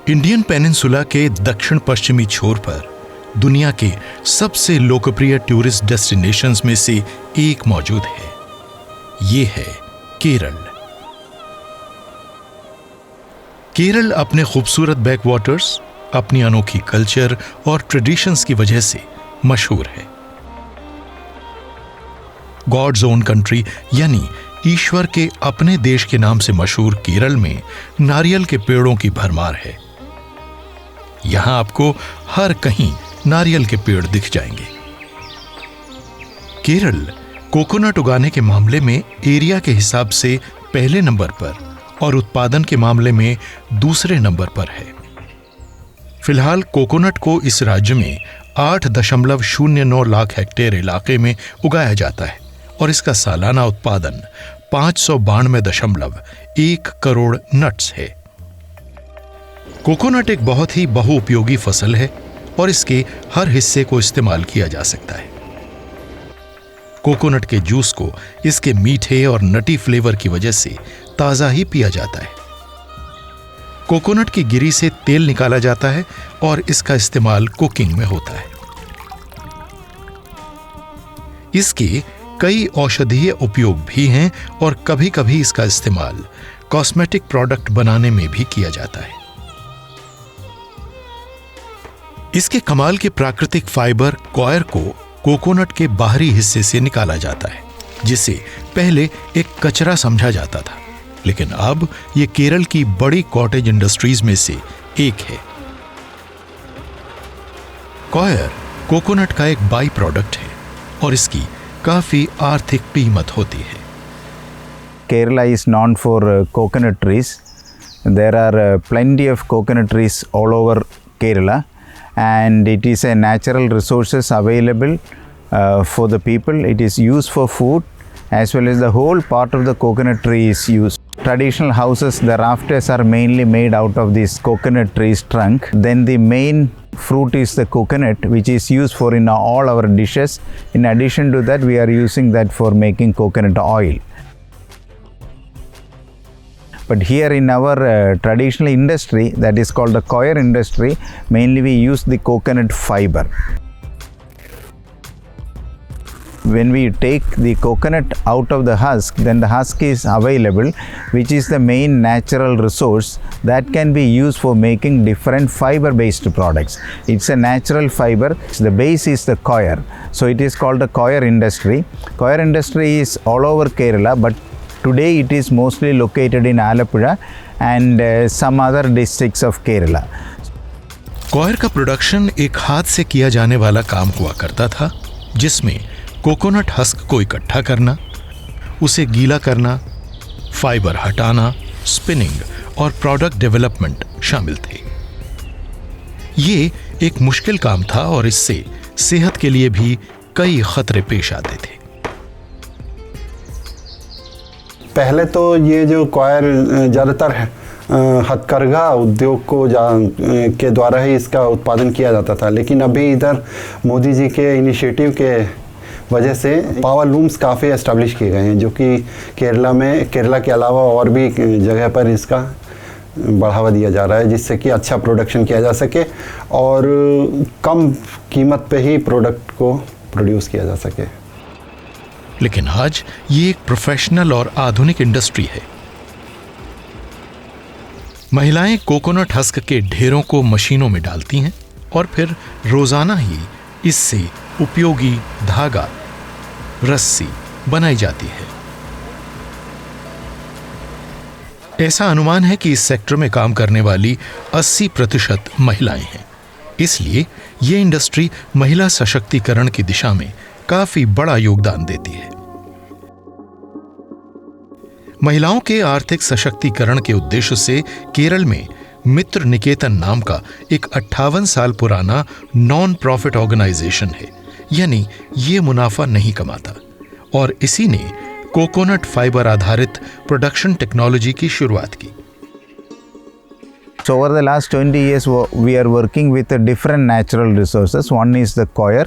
Indian peninsula के दक्षिण पश्चिमी छोर पर दुनिया के सबसे लोकप्रिय टूरिस्ट डेस्टिनेशंस में से एक मौजूद है। ये है केरल। केरल अपने खूबसूरत बैकवाटर्स, अपनी अनोखी कल्चर और ट्रेडिशंस की वजह से मशहूर है। गॉड्स ओन कंट्री यानी ईश्वर के अपने देश के नाम से मशहूर केरल में नारियल के पेड़ों की भरमार है। यहां आपको हर कहीं नारियल के पेड़ दिख जाएंगे। केरल कोकोनट उगाने के मामले में एरिया के हिसाब से पहले नंबर पर और उत्पादन के मामले में दूसरे नंबर पर है। फिलहाल कोकोनट को इस राज्य में 8.09 लाख हेक्टेयर इलाके में उगाया जाता है और इसका सालाना उत्पादन 592.1 करोड़ नट्स है। कोकोनट एक बहुत ही बहुउपयोगी फसल है और इसके हर हिस्से को इस्तेमाल किया जा सकता है। कोकोनट के जूस को इसके मीठे और नटी फ्लेवर की वजह से ताजा ही पिया जाता है। कोकोनट की गिरी से तेल निकाला जाता है और इसका इस्तेमाल कुकिंग में होता है। इसके कई औषधीय उपयोग भी हैं और कभी-कभी इसका इस्तेमाल कॉस्मेटिक प्रोडक्ट बनाने में भी किया जाता है। इसके कमाल के प्राकृतिक फाइबर कॉयर को कोकोनट के बाहरी हिस्से से निकाला जाता है, जिसे पहले एक कचरा समझा जाता था, लेकिन अब यह केरल की बड़ी कॉटेज इंडस्ट्रीज में से एक है। कॉयर कोकोनट का एक बाई प्रोडक्ट है और इसकी काफी आर्थिक कीमत होती है। Kerala is known for coconut trees. There are plenty of coconut trees all over Kerala, and it is a natural resources available for the people. It is used for food as well as the whole part of the coconut tree is used. Traditional houses, the rafters are mainly made out of this coconut tree's trunk. Then the main fruit is the coconut, which is used for in all our dishes. In addition to that, we are using that for making coconut oil. But here in our traditional industry, that is called the coir industry, mainly we use the coconut fiber. When we take the coconut out of the husk, then the husk is available, which is the main natural resource that can be used for making different fiber-based products. It's a natural fiber. The base is the coir. So it is called the coir industry. Coir industry is all over Kerala, but today it is mostly located in Alappuzha and some other districts of Kerala. Coir का production एक हाथ से किया जाने वाला काम हुआ करता था, जिसमें कोकोनट हस्क को इकट्ठा करना, उसे गीला करना, फाइबर हटाना, स्पिनिंग और प्रोडक्ट डेवलपमेंट शामिल थे। ये एक मुश्किल काम था और इससे सेहत के लिए भी कई खतरे पेश आते थे। पहले तो ये जो कॉयर ज़्यादातर हथकरघा उद्योग को के द्वारा ही इसका उत्पादन किया जाता था, लेकिन अभी इधर मोदी जी के इनिशिएटिव के वजह से पावर लूम्स काफ़ी एस्टेब्लिश किए गए हैं, जो कि केरला के अलावा और भी जगह पर इसका बढ़ावा दिया जा रहा है, जिससे कि अच्छा प्रोडक्शन किया जा सके और कम कीमत पे ही प्रोडक्ट को प्रोड्यूस किया जा सके। लेकिन आज ये एक प्रोफेशनल और आधुनिक इंडस्ट्री है। महिलाएं कोकोनट हस्क के ढेरों को मशीनों में डालती हैं और फिर रोजाना ही इससे उपयोगी धागा, रस्सी बनाई जाती है। ऐसा अनुमान है कि इस सेक्टर में काम करने वाली 80% महिलाएं हैं। इसलिए ये इंडस्ट्री महिला सशक्तिकरण की दिशा में काफी बड़ा योगदान देती है। महिलाओं के आर्थिक सशक्तिकरण के उद्देश्य से केरल में मित्र निकेतन नाम का एक 58 साल पुराना नॉन प्रॉफिट ऑर्गेनाइजेशन है, यानी ये मुनाफा नहीं कमाता, और इसी ने कोकोनट फाइबर आधारित प्रोडक्शन टेक्नोलॉजी की शुरुआत की। So over the last 20 years, we are working with different natural resources. One is the coir,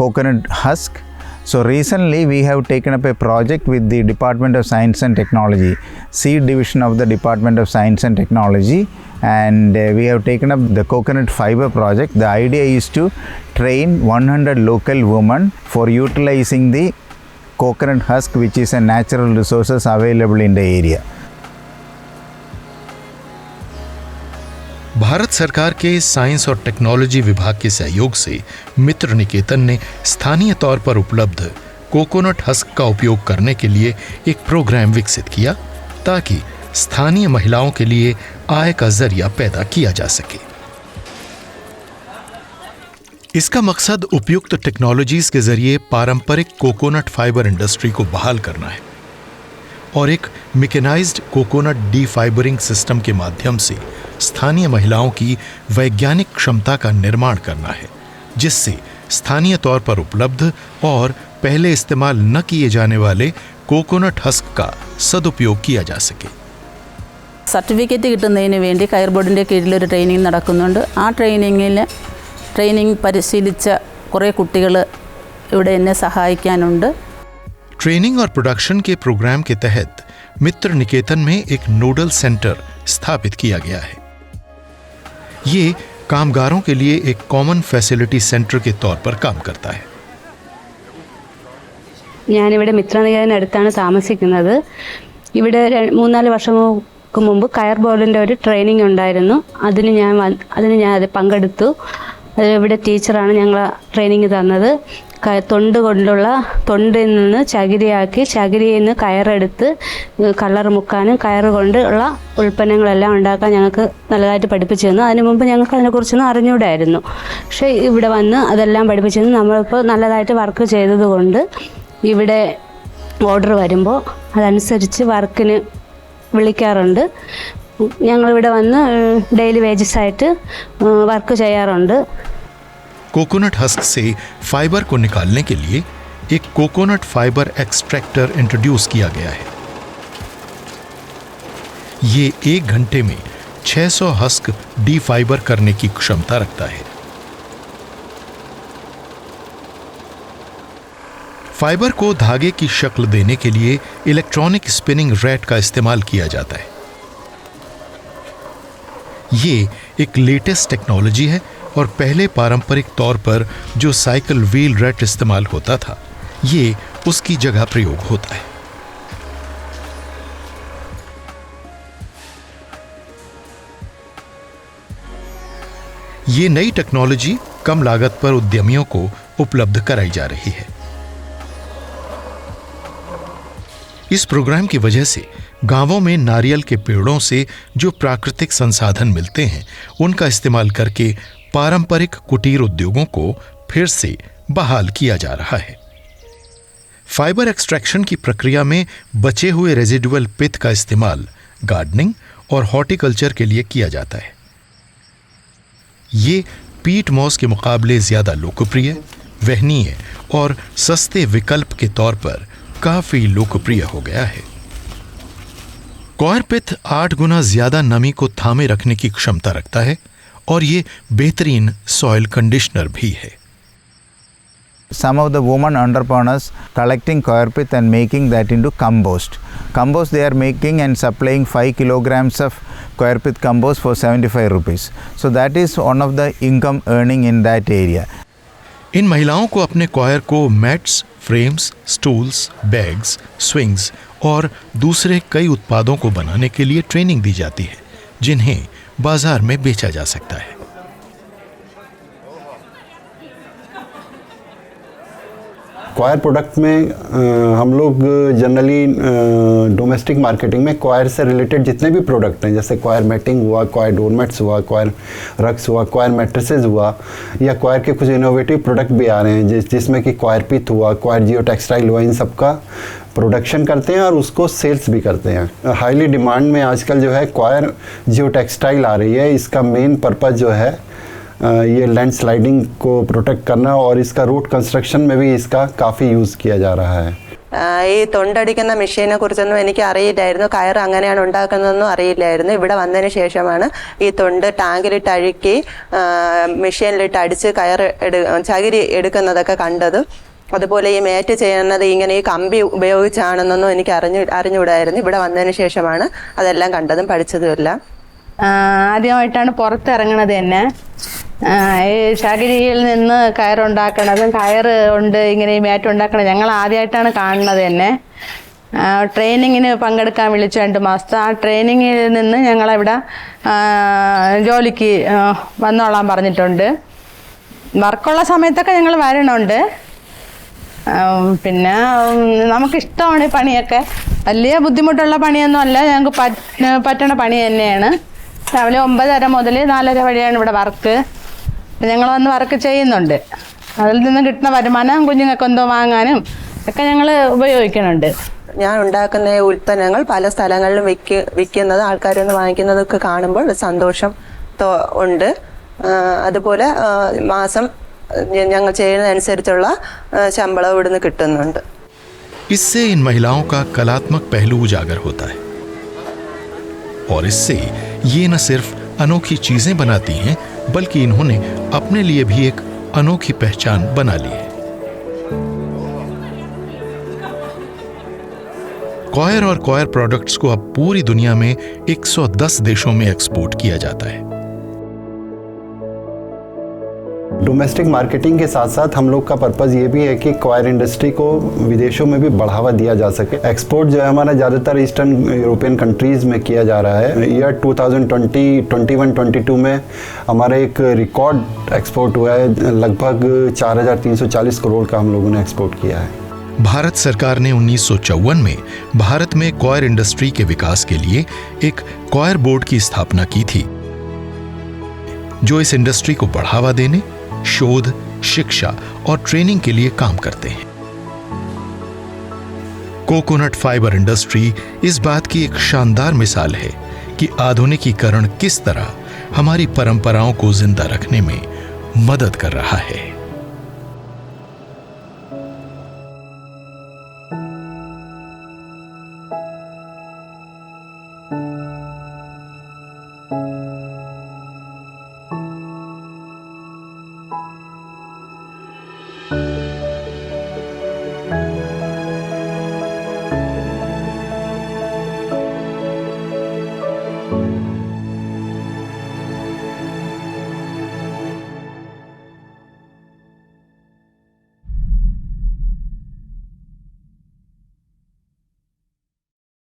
coconut husk, So recently we have taken up a project with the Department of Science and Technology, Seed Division of the Department of Science and Technology, and we have taken up the coconut fiber project. The idea is to train 100 local women for utilizing the coconut husk, which is a natural resources available in the area. Bharat सरकार के science और technology विभाग के सहयोग से मित्र निकेतन ने स्थानीय तौर पर उपलब्ध कोकोनट हस्क का उपयोग करने के लिए एक प्रोग्राम विकसित किया ताकि स्थानीय महिलाओं के लिए आय का जरिया पैदा किया जा सके। इसका मकसद उपयुक्त टेक्नोलॉजीज के जरिए पारंपरिक कोकोनट फाइबर इंडस्ट्री को बहाल करना है और एक मैकेनाइज्ड कोकोनट डीफाइबरिंग सिस्टम के माध्यम से स्थानीय महिलाओं की वैज्ञानिक क्षमता का निर्माण करना है, जिससे स्थानीय तौर पर उपलब्ध और पहले इस्तेमाल न किए जाने वाले कोकोनट हस्क का सदुपयोग किया जा सके। സർട്ടിഫിക്കറ്റ് കിട്ടുന്നതിന് വേണ്ടി കയർ ബോർഡിൻ്റെ കീഴിലൊരു ട്രെയിനിങ് നടക്കുന്നുണ്ട്. ആ ട്രെയിനിങ് പരിശീലിച്ച കുറേ കുട്ടികൾ ഇവിടെ എന്നെ സഹായിക്കാനുണ്ട്. ट्रेनिंग और प्रोडक्शन के प्रोग्राम के तहत मित्र निकेतन में एक नोडल सेंटर स्थापित किया गया है। ये कामगारों के लिए एक कॉमन फैसिलिटी सेंटर के तौर पर काम करता है। ഞാനിവിടെ മിത്രനികേതനടുത്താണ് താമസിക്കുന്നത്. ഇവിടെ 3-4 വർഷങ്ങൾക്ക് മുമ്പ് കയർ ബോർഡിൻ്റെ ഒരു ട്രെയിനിങ് ഉണ്ടായിരുന്നു. അതിന് ഞാൻ പങ്കെടുത്തു. ഇവിടെ ടീച്ചറാണ് ഞങ്ങൾ ട്രെയിനിങ് തന്നത്. തൊണ്ടിൽ നിന്ന് ചകിരിയാക്കി, ചകിരിയിൽ നിന്ന് കയറെടുത്ത് കളർ മുക്കാനും കയറ് കൊണ്ടുള്ള ഉൽപ്പന്നങ്ങളെല്ലാം ഉണ്ടാക്കാൻ ഞങ്ങൾക്ക് നല്ലതായിട്ട് പഠിപ്പിച്ചു തന്നു. അതിനു മുമ്പ് ഞങ്ങൾക്ക് അതിനെക്കുറിച്ചൊന്നും അറിഞ്ഞൂടായിരുന്നു. പക്ഷേ ഇവിടെ വന്ന് അതെല്ലാം പഠിപ്പിച്ചു തന്നു. നമ്മളിപ്പോൾ നല്ലതായിട്ട് വർക്ക് ചെയ്തതുകൊണ്ട് ഇവിടെ ഓർഡർ വരുമ്പോൾ അതനുസരിച്ച് വർക്കിന് വിളിക്കാറുണ്ട്. ഞങ്ങളിവിടെ വന്ന് ഡെയിലി വേജസ് ആയിട്ട് വർക്ക് ചെയ്യാറുണ്ട്. कोकोनट हस्क से फाइबर को निकालने के लिए एक कोकोनट फाइबर एक्सट्रैक्टर इंट्रोड्यूस किया गया है। ये 1 घंटे में 600 हस्क डीफाइबर करने की क्षमता रखता है। फाइबर को धागे की शक्ल देने के लिए इलेक्ट्रॉनिक स्पिनिंग रैट का इस्तेमाल किया जाता है। ये एक लेटेस्ट टेक्नोलॉजी है और पहले पारंपरिक तौर पर जो साइकिल व्हील रैट इस्तेमाल होता था, ये उसकी जगह प्रयोग होता है। ये नई टेक्नोलॉजी कम लागत पर उद्यमियों को उपलब्ध कराई जा रही है। इस प्रोग्राम की वजह से गांवों में नारियल के पेड़ों से जो प्राकृतिक संसाधन मिलते हैं, उनका इस्तेमाल करके पारंपरिक कुटीर उद्योगों को फिर से बहाल किया जा रहा है। फाइबर एक्सट्रैक्शन की प्रक्रिया में बचे हुए रेजिडुअल पिथ का इस्तेमाल गार्डनिंग और हॉर्टिकल्चर के लिए किया जाता है। ये पीट मॉस के मुकाबले ज़्यादा लोकप्रिय, वहनीय और सस्ते विकल्प के तौर पर काफ़ी लोकप्रिय हो गया है। कॉयर पिथ 8 गुना ज़्यादा नमी को थामे रखने की क्षमता रखता है और ये बेहतरीन सॉइल कंडीशनर भी है। Some of the women entrepreneurs collecting coir pith and making that into compost. Compost they are making and supplying 5 kilograms of coir pith compost for 75 rupees. So that is one of the income earning in that area. इन महिलाओं को अपने coir को mats, frames, stools, bags, swings और दूसरे कई उत्पादों को बनाने के लिए ट्रेनिंग दी जाती है, जिन्हें बाजार में बेचा जा सकता है। कॉयर प्रोडक्ट में हम लोग जनरली डोमेस्टिक मार्केटिंग में कॉयर से रिलेटेड जितने भी प्रोडक्ट हैं, जैसे कॉयर मैटिंग हुआ, कॉयर डोरमेट्स हुआ, कॉयर रक्स हुआ, कॉयर मैट्रेसेस हुआ, या कॉयर के कुछ इनोवेटिव प्रोडक्ट भी आ रहे हैं जिसमें कि कॉयर पिथ हुआ, कॉयर जियो टेक्सटाइल हुआ, इन सब का प्रोडक्शन करते हैं और उसको सेल्स भी करते हैं। हाईली डिमांड में आजकल जो है कॉयर जियो टेक्सटाइल आ रही है। इसका मेन पर्पज़ जो है ये लैंड स्लाइडिंग को प्रोटेक्ट करना और इसका रूट कंस्ट्रक्शन में भी इसका काफ़ी യൂസ് किया जा रहा है। ഈ തൊണ്ടടിക്കുന്ന മെഷീനെ കുറിച്ചൊന്നും എനിക്ക് അറിയില്ലായിരുന്നു. കയർ അങ്ങനെയാണ് ഉണ്ടാക്കുന്നതെന്നും അറിയില്ലായിരുന്നു. ഇവിടെ വന്നതിന് ശേഷമാണ് ഈ തൊണ്ട് ടാങ്കിലിട്ട് അഴുക്കി മെഷീനിലിട്ട് അടിച്ച് ചകിരി എടുക്കുന്നതൊക്കെ കണ്ടത്. അതുപോലെ ഈ മേറ്റ് ചെയ്യുന്നത് ഇങ്ങനെ ഈ കമ്പി ഉപയോഗിച്ചാണെന്നൊന്നും എനിക്ക് അറിഞ്ഞുകൂടായിരുന്നു. ഇവിടെ വന്നതിന് ശേഷമാണ് അതെല്ലാം കണ്ടതും പഠിച്ചതും എല്ലാം. ആദ്യമായിട്ടാണ് പുറത്തിറങ്ങണത് തന്നെ. ഈ ചകിരിയിൽ നിന്ന് കയറുണ്ടാക്കണതും കയറ് കൊണ്ട് ഇങ്ങനെ ഈ മാറ്റ് ഉണ്ടാക്കണത് ഞങ്ങൾ ആദ്യമായിട്ടാണ് കാണുന്നത് തന്നെ. ട്രെയിനിങ്ങിന് പങ്കെടുക്കാൻ വിളിച്ചു 2 മാസത്തെ. ആ ട്രെയിനിങ്ങിൽ നിന്ന് ഞങ്ങളിവിടെ ജോലിക്ക് വന്നോളാൻ പറഞ്ഞിട്ടുണ്ട്. വർക്കുള്ള സമയത്തൊക്കെ ഞങ്ങൾ വരണുണ്ട്. പിന്നെ നമുക്കിഷ്ടമാണ് ഈ പണിയൊക്കെ. വലിയ ബുദ്ധിമുട്ടുള്ള പണിയൊന്നും അല്ല, ഞങ്ങൾക്ക് പറ്റണ പണി തന്നെയാണ്. രാവിലെ 9:30 മുതൽ 4:30 വരെയാണ് ഇവിടെ വർക്ക്. ഞങ്ങൾ വന്ന് വർക്ക് ചെയ്യുന്നുണ്ട്. അതിൽ നിന്ന് കിട്ടുന്ന വരുമാനം കുഞ്ഞുങ്ങൾക്ക് എന്തോ വാങ്ങാനും ഒക്കെ ഞങ്ങൾ ഉപയോഗിക്കുന്നുണ്ട്. ഞാൻ ഉണ്ടാക്കുന്ന ഉൽപ്പന്നങ്ങൾ പല സ്ഥലങ്ങളിലും വിൽക്കുന്നത് ആൾക്കാരൊന്ന് വാങ്ങിക്കുന്നതൊക്കെ കാണുമ്പോൾ സന്തോഷം ഉണ്ട്. അതുപോലെ മാസം ഞങ്ങൾ ചെയ്യുന്നതനുസരിച്ചുള്ള ശമ്പളം ഇവിടുന്ന് കിട്ടുന്നുണ്ട്. इससे इन महिलाओं का कलात्मक पहलू उजागर होता है और इससे ये न सिर्फ अनोखी चीजें बनाती हैं बल्कि इन्होंने अपने लिए भी एक अनोखी पहचान बना ली है। कॉयर और कॉयर प्रोडक्ट्स को अब पूरी दुनिया में 110 देशों में एक्सपोर्ट किया जाता है। डोमेस्टिक मार्केटिंग के साथ साथ हम लोग का पर्पज़ ये भी है कि कॉयर इंडस्ट्री को विदेशों में भी बढ़ावा दिया जा सके। एक्सपोर्ट जो है हमारा ज़्यादातर ईस्टर्न यूरोपियन कंट्रीज़ में किया जा रहा है। ईयर 2020, 21, 22 में हमारा एक रिकॉर्ड एक्सपोर्ट हुआ है। लगभग 4,340 करोड़ का हम लोगों ने एक्सपोर्ट किया है। भारत सरकार ने 1954 में भारत में कॉयर इंडस्ट्री के विकास के लिए एक कॉयर बोर्ड की स्थापना की थी, जो इस इंडस्ट्री को बढ़ावा देने, शोध, शिक्षा और ट्रेनिंग के लिए काम करते हैं। कोकोनट फाइबर इंडस्ट्री इस बात की एक शानदार मिसाल है कि आधुनिकीकरण किस तरह हमारी परंपराओं को जिंदा रखने में मदद कर रहा है।